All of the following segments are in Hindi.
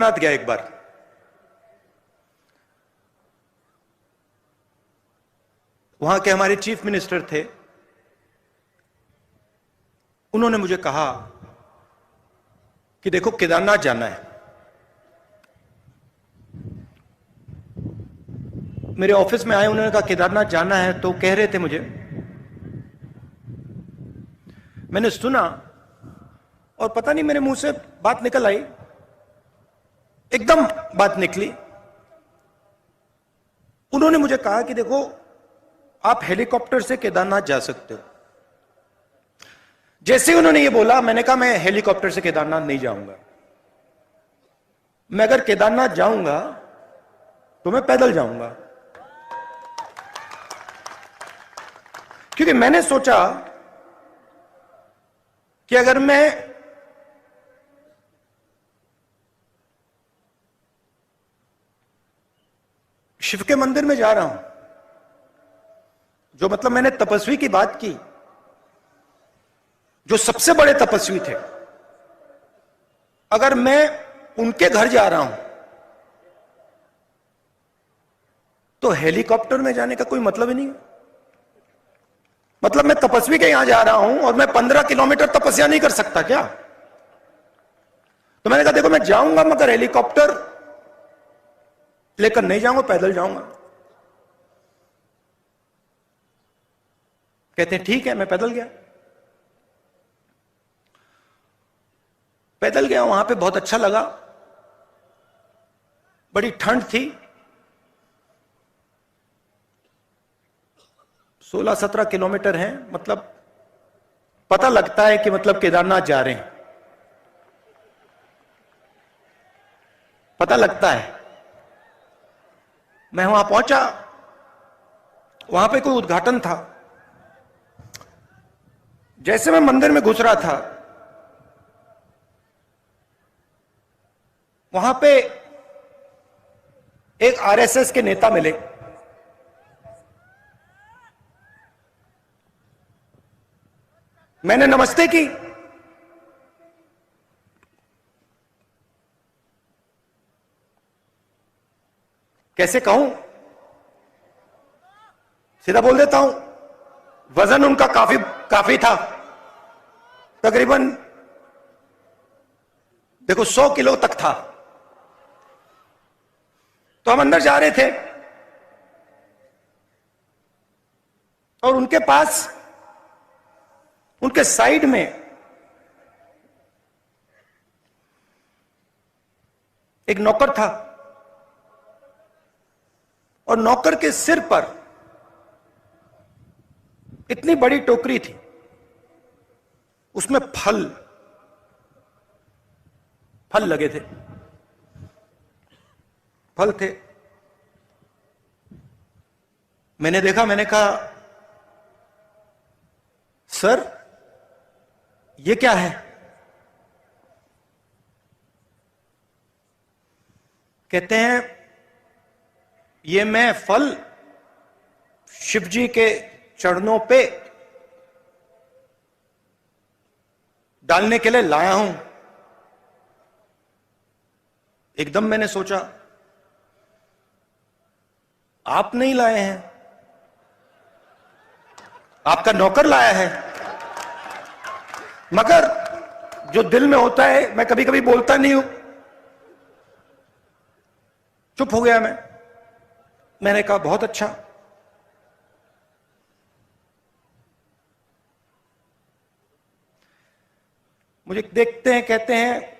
केदारनाथ गया एक बार। वहां के हमारे चीफ मिनिस्टर थे। उन्होंने मुझे कहा कि देखो केदारनाथ जाना है। मेरे ऑफिस में आए, उन्होंने कहा केदारनाथ जाना है, तो कह रहे थे मुझे। मैंने सुना और पता नहीं मेरे मुंह से बात निकल आई, एकदम बात निकली। उन्होंने मुझे कहा कि देखो आप हेलीकॉप्टर से केदारनाथ जा सकते हो। जैसे ही उन्होंने ये बोला, मैंने कहा मैं हेलीकॉप्टर से केदारनाथ नहीं जाऊंगा। मैं अगर केदारनाथ जाऊंगा तो मैं पैदल जाऊंगा, क्योंकि मैंने सोचा कि अगर मैं शिव के मंदिर में जा रहा हूं, जो मतलब मैंने तपस्वी की बात की, जो सबसे बड़े तपस्वी थे, अगर मैं उनके घर जा रहा हूं तो हेलीकॉप्टर में जाने का कोई मतलब ही नहीं है। मतलब मैं तपस्वी के यहां जा रहा हूं और मैं 15 किलोमीटर तपस्या नहीं कर सकता क्या? तो मैंने कहा देखो मैं जाऊंगा मगर हेलीकॉप्टर लेकर नहीं जाऊंगा, पैदल जाऊंगा। कहते हैं ठीक है। मैं पैदल गया। पैदल गया, वहां पे बहुत अच्छा लगा। बड़ी ठंड थी। 16-17 किलोमीटर है, मतलब पता लगता है कि मतलब केदारनाथ जा रहे हैं, पता लगता है। मैं वहां पहुंचा, वहां पे कोई उद्घाटन था। जैसे मैं मंदिर में घुस रहा था, वहां पे एक आरएसएस के नेता मिले। मैंने नमस्ते की। कैसे कहूं, सीधा बोल देता हूं, वजन उनका काफी था, तकरीबन देखो 100 किलो तक था। तो हम अंदर जा रहे थे और उनके पास, उनके साइड में एक नौकर था और नौकर के सिर पर इतनी बड़ी टोकरी थी, उसमें फल लगे थे, फल थे। मैंने देखा, मैंने कहा सर ये क्या है? कहते हैं ये मैं फल शिव जी के चरणों पे डालने के लिए लाया हूं। एकदम मैंने सोचा आप नहीं लाए हैं, आपका नौकर लाया है। मगर जो दिल में होता है, मैं कभी कभी बोलता नहीं हूं, चुप हो गया मैं। मैंने कहा बहुत अच्छा। मुझे देखते हैं, कहते हैं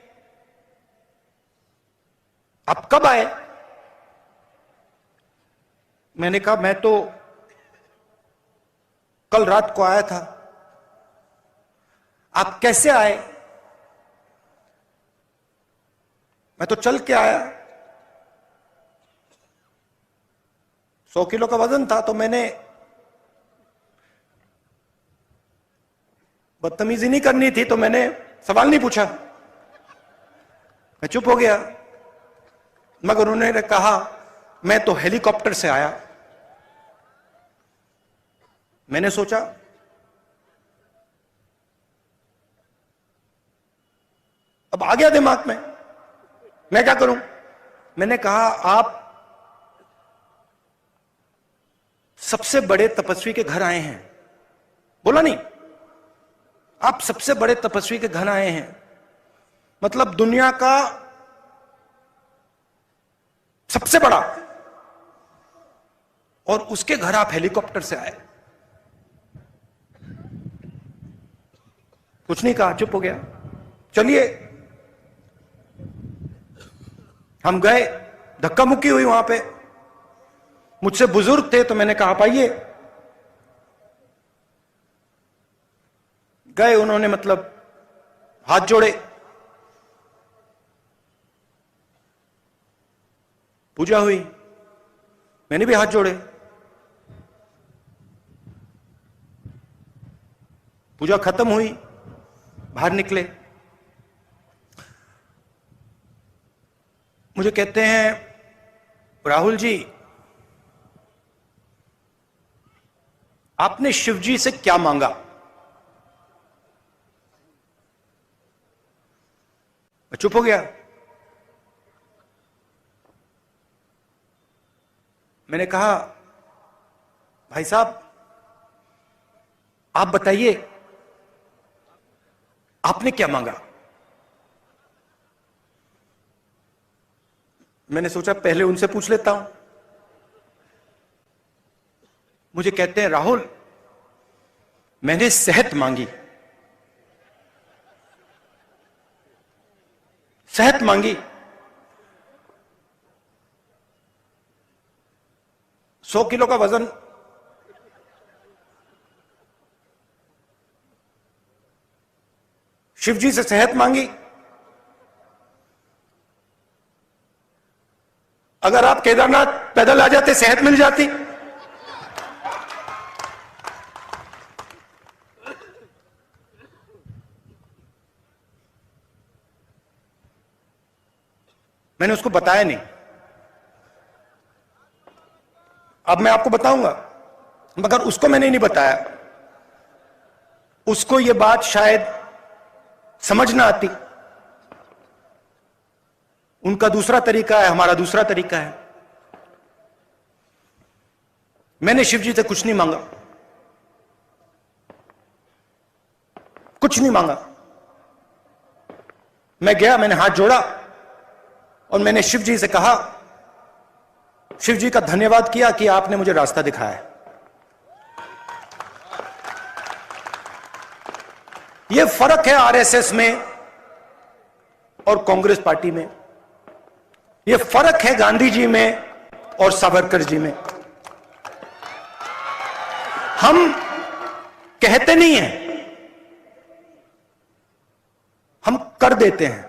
आप कब आए? मैंने कहा मैं तो कल रात को आया था। आप कैसे आए? मैं तो चल के आया। 100 किलो का वजन था, तो मैंने बदतमीजी नहीं करनी थी, तो मैंने सवाल नहीं पूछा, मैं चुप हो गया। मगर उन्होंने कहा मैं तो हेलीकॉप्टर से आया। मैंने सोचा अब आ गया दिमाग में, मैं क्या करूं? मैंने कहा आप सबसे बड़े तपस्वी के घर आए हैं। बोला नहीं, आप सबसे बड़े तपस्वी के घर आए हैं, मतलब दुनिया का सबसे बड़ा, और उसके घर आप हेलीकॉप्टर से आए। कुछ नहीं कहा, चुप हो गया। चलिए, हम गए, धक्का मुक्की हुई वहां पे। मुझसे बुजुर्ग थे तो मैंने कहा आप आइए। गए, उन्होंने मतलब हाथ जोड़े, पूजा हुई, मैंने भी हाथ जोड़े, पूजा खत्म हुई, बाहर निकले। मुझे कहते हैं राहुल जी, आपने शिव जी से क्या मांगा? मैं चुप हो गया। मैंने कहा भाई साहब आप बताइए आपने क्या मांगा? मैंने सोचा पहले उनसे पूछ लेता हूं। मुझे कहते हैं राहुल मैंने सेहत मांगी। सेहत मांगी। 100 किलो का वजन, शिव जी से सेहत मांगी। अगर आप केदारनाथ पैदल आ जाते सेहत मिल जाती। मैंने उसको बताया नहीं। अब मैं आपको बताऊंगा, मगर उसको मैंने नहीं बताया। उसको यह बात शायद समझ ना आती। उनका दूसरा तरीका है, हमारा दूसरा तरीका है। मैंने शिव जी से कुछ नहीं मांगा, कुछ नहीं मांगा। मैं गया, मैंने हाथ जोड़ा और मैंने शिव जी से कहा, शिव जी का धन्यवाद किया कि आपने मुझे रास्ता दिखाया। यह फर्क है आरएसएस में और कांग्रेस पार्टी में। यह फर्क है गांधी जी में और सावरकर जी में। हम कहते नहीं हैं, हम कर देते हैं।